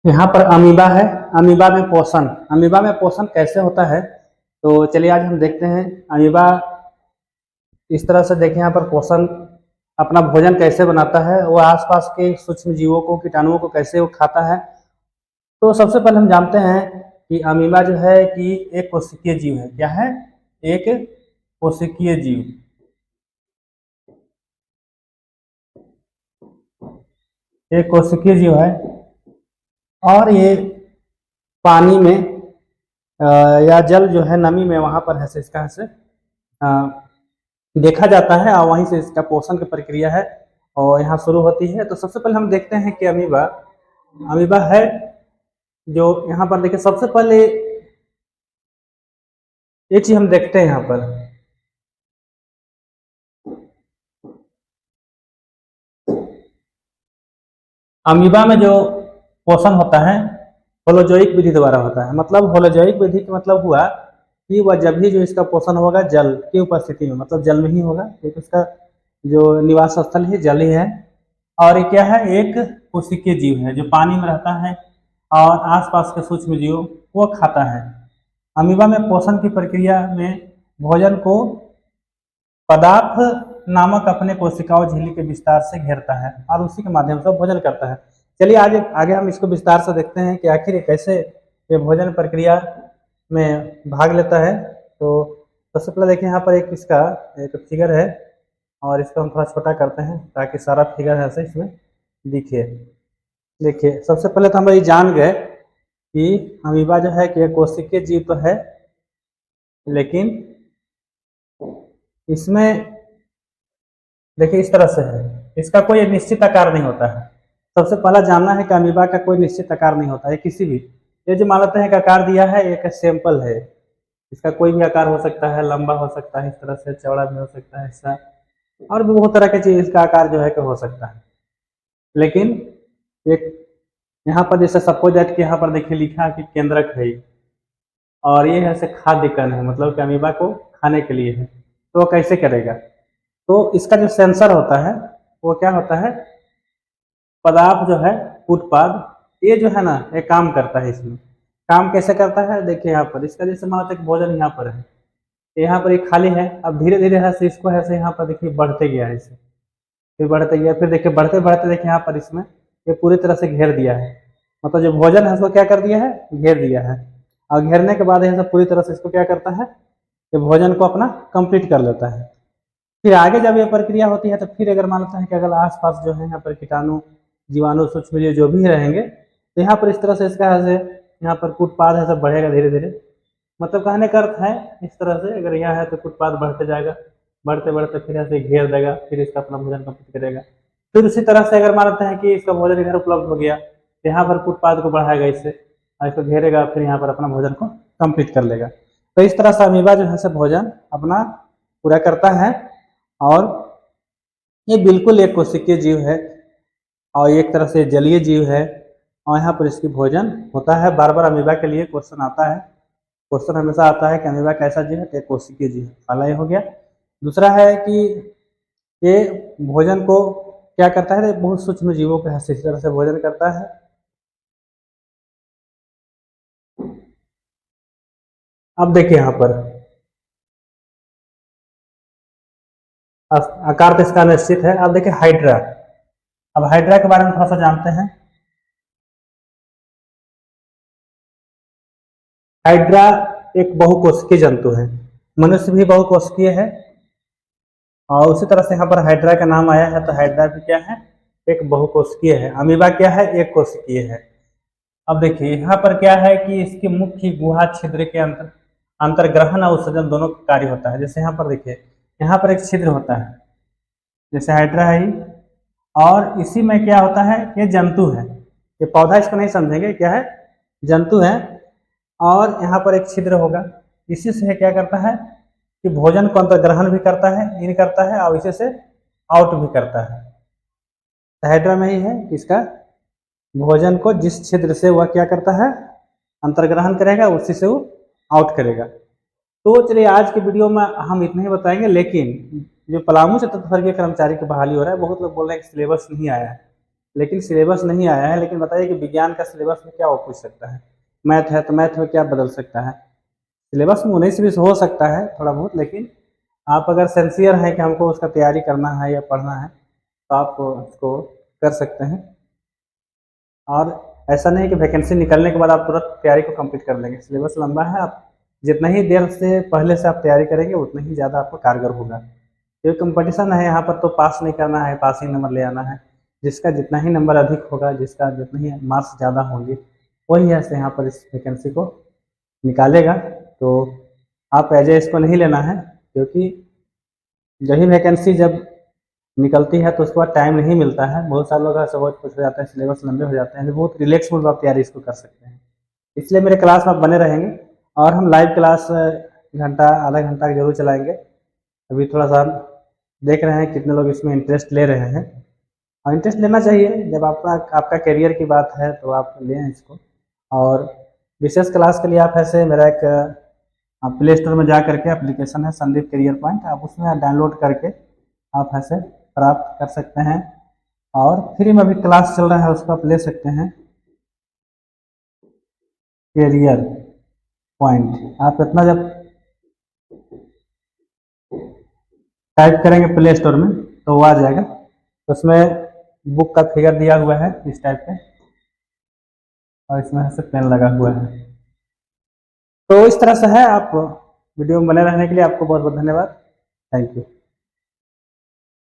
यहाँ पर अमीबा है। अमीबा में पोषण कैसे होता है, तो चलिए आज हम देखते हैं। अमीबा इस तरह से देखें, यहाँ पर पोषण अपना भोजन कैसे बनाता है, वो आसपास के सूक्ष्म जीवों को, कीटाणुओं को कैसे वो खाता है। तो सबसे पहले हम जानते हैं कि अमीबा जो है कि एक कोशिकीय जीव है। क्या है? एक कोशिकीय जीव। एक कोशिकीय जीव है और ये पानी में या जल जो है नमी में वहां पर है से इसका से देखा जाता है और वहीं से इसका पोषण की प्रक्रिया है और यहाँ शुरू होती है। तो सबसे पहले हम देखते हैं कि अमीबा अमीबा है जो यहाँ पर देखिए। सबसे पहले एक चीज हम देखते हैं यहाँ पर, अमीबा में जो पोषण होता है होलोजोइक विधि द्वारा होता है। मतलब होलोजोइक विधि का मतलब हुआ कि वह जब भी जो इसका पोषण होगा जल की उपस्थिति में, मतलब जल में ही होगा, क्योंकि इसका जो निवास स्थल है जल ही है। और ये क्या है? एक कोशिकीय जीव है जो पानी में रहता है और आसपास के सूक्ष्म जीव वो खाता है। अमीबा में पोषण की प्रक्रिया में भोजन को पदार्थ नामक अपने कोशिकाओं झिल्ली के विस्तार से घेरता है और उसी के माध्यम से भोजन करता है। चलिए आज आगे हम इसको विस्तार से देखते हैं कि आखिर ये कैसे ये भोजन प्रक्रिया में भाग लेता है। तो सबसे पहले देखिए, यहाँ पर एक इसका एक फिगर है और इसको हम थोड़ा छोटा करते हैं ताकि सारा फिगर ऐसे इसमें दिखे। देखिए, सबसे पहले तो हम ये जान गए कि अमीबा जो है कि कोशिकीय जीव तो है, लेकिन इसमें देखिए इस तरह से है, इसका कोई निश्चित आकार नहीं होता है। सबसे पहला जानना है कि अमीबा का कोई निश्चित आकार नहीं होता है किसी भी। ये जो मान लेते हैं कि आकार दिया है, एक सैंपल है, इसका कोई भी आकार हो सकता है, लंबा हो सकता है, इस तरह से चौड़ा भी हो सकता है, ऐसा और भी बहुत तरह की चीज इसका आकार जो है कि हो सकता है। लेकिन एक यहाँ पर जैसे सपोज दैट कि यहाँ पर देखिए लिखा है कि केंद्रक है और ये ऐसे खाद्य कण है, मतलब कि अमीबा को खाने के लिए है। तो वो कैसे करेगा? तो इसका जो सेंसर होता है वो क्या होता है, पदार्थ जो है उत्पाद, ये जो है ना ये काम करता है। इसमें काम कैसे करता है? देखिए यहाँ पर इसका जैसे मान लो भोजन यहाँ पर है, यहाँ पर ये खाली है, अब धीरे धीरे ऐसे इसको ऐसे यहाँ पर देखिए बढ़ते गया है, इसे फिर बढ़ते गया, फिर देखिए बढ़ते बढ़ते देखिए यहाँ पर इसमें ये पूरी तरह से घेर दिया है। मतलब जो भोजन है उसको क्या कर दिया है? घेर दिया है। और घेरने के बाद ये पूरी तरह से इसको क्या करता है, ये भोजन को अपना कंप्लीट कर लेता है। फिर आगे जब ये प्रक्रिया होती है तो फिर अगर मानते हैं कि अगर आसपास जो है यहाँ पर कीटाणु, जीवाणु, सूक्ष्म जीव जो भी रहेंगे, तो यहाँ पर इस तरह से इसका है यहाँ पर कूटपाद है सब बढ़ेगा धीरे धीरे। मतलब कहने का अर्थ है इस तरह से अगर यहाँ है तो कूटपाद बढ़ते जाएगा, बढ़ते बढ़ते फिर ऐसे घेर देगा, फिर इसका अपना भोजन कंप्लीट करेगा। फिर उसी तरह से अगर मानते हैं कि इसका भोजन इधर उपलब्ध हो गया, यहाँ पर कूटपाद को बढ़ाएगा इससे और इसको घेरेगा, फिर यहाँ पर अपना भोजन को कंप्लीट कर लेगा। तो इस तरह से अमीबा जो है से भोजन अपना पूरा करता है और ये बिल्कुल एक कोशिकीय जीव है और एक तरह से जलीय जीव है और यहाँ पर इसकी भोजन होता है। बार बार अमीबा के लिए क्वेश्चन आता है, क्वेश्चन हमेशा आता है कि अमीबा कैसा जीव है, तो एक कोशिकीय जीव है। पहला ये हो गया। दूसरा है कि ये भोजन को क्या करता है, बहुत सूक्ष्म जीवों के इस तरह से भोजन करता है। अब देखिए यहाँ पर आकार तो इसका निश्चित है। अब देखिए हाइड्रा, अब हाइड्रा के बारे में थोड़ा सा जानते हैं। हाइड्रा एक बहुकोशिकीय जंतु है, मनुष्य भी बहुकोशिकीय है और उसी तरह से यहाँ पर हाइड्रा का नाम आया है। तो हाइड्रा भी क्या है? एक बहुकोशिकीय है। अमीबा क्या है? एक कोशिकीय है। अब देखिए यहाँ पर क्या है कि इसके मुख्य गुहा छिद्र के अंतर्ग्रहण और उत्सर्जन दोनों का कार्य होता है। जैसे यहाँ पर देखिए, यहाँ पर एक छिद्र होता है, जैसे हाइड्रा है ही, और इसी में क्या होता है, ये जंतु है, ये पौधा इसको नहीं समझेंगे, क्या है? जंतु है। और यहाँ पर एक छिद्र होगा, इसी से क्या करता है कि भोजन को अंतर्ग्रहण भी करता है, इन करता है और इसी से आउट भी करता है। हाइड्रा में ही है, इसका भोजन को जिस छिद्र से वह क्या करता है, अंतर्ग्रहण करेगा, उसी से वो आउट करेगा। तो चलिए आज के वीडियो में हम इतना ही बताएंगे। लेकिन जो पलामू से तत्व वर्गीय कर्मचारी की बहाली हो रहा है, बहुत लोग बोल रहे हैं कि सिलेबस नहीं आया है, लेकिन सिलेबस नहीं आया है। लेकिन बताइए कि विज्ञान का सिलेबस में क्या वो पूछ सकता है, मैथ है तो मैथ में क्या बदल सकता है। सिलेबस में 19-20 हो सकता है थोड़ा बहुत, लेकिन आप अगर सिंसियर हैं कि हमको उसका तैयारी करना है या पढ़ना है तो आप उसको कर सकते हैं। और ऐसा नहीं कि वैकेंसी निकलने के बाद आप तुरंत तैयारी को कंप्लीट कर लेंगे। सिलेबस लंबा है, आप जितना ही देर से पहले से आप तैयारी करेंगे उतना ही ज़्यादा आपको कारगर होगा। ये कंपटीशन है यहाँ पर, तो पास नहीं करना है, पासिंग नंबर ले आना है। जिसका जितना ही नंबर अधिक होगा, जिसका जितने ही मार्क्स ज़्यादा होंगे, वही ऐसे यहाँ पर इस वैकेंसी को निकालेगा। तो आप एज ए इसको नहीं लेना है, क्योंकि यही वैकेंसी जब निकलती है तो उसके बाद टाइम नहीं मिलता है। बहुत सारे लोग ऐसे बहुत कुछ हो जाता है, सिलेबस लंबे हो जाते हैं, तो बहुत रिलैक्स मूड में आप तैयारी इसको कर सकते हैं। इसलिए मेरे क्लास में आप बने रहेंगे, और हम लाइव क्लास घंटा आधा घंटा जरूर चलाएंगे। अभी थोड़ा सा हम देख रहे हैं कितने लोग इसमें इंटरेस्ट ले रहे हैं, और इंटरेस्ट लेना चाहिए। जब आपका करियर की बात है तो आप लें इसको। और विशेष क्लास के लिए आप ऐसे मेरा एक प्ले स्टोर में जा करके एप्लीकेशन है संदीप करियर पॉइंट, आप उसमें डाउनलोड करके आप ऐसे प्राप्त कर सकते हैं। और फ्री में भी क्लास चल रहा है, उसको आप ले सकते हैं, करियर पॉइंट। आप इतना जब टाइप करेंगे प्ले स्टोर में तो वो आ जाएगा। उसमें बुक का फिगर दिया हुआ है इस टाइप के, और इसमें ऐसे पेन लगा हुआ है। तो इस तरह से है। आप वीडियो में बने रहने के लिए आपको बहुत बहुत धन्यवाद। Thank you.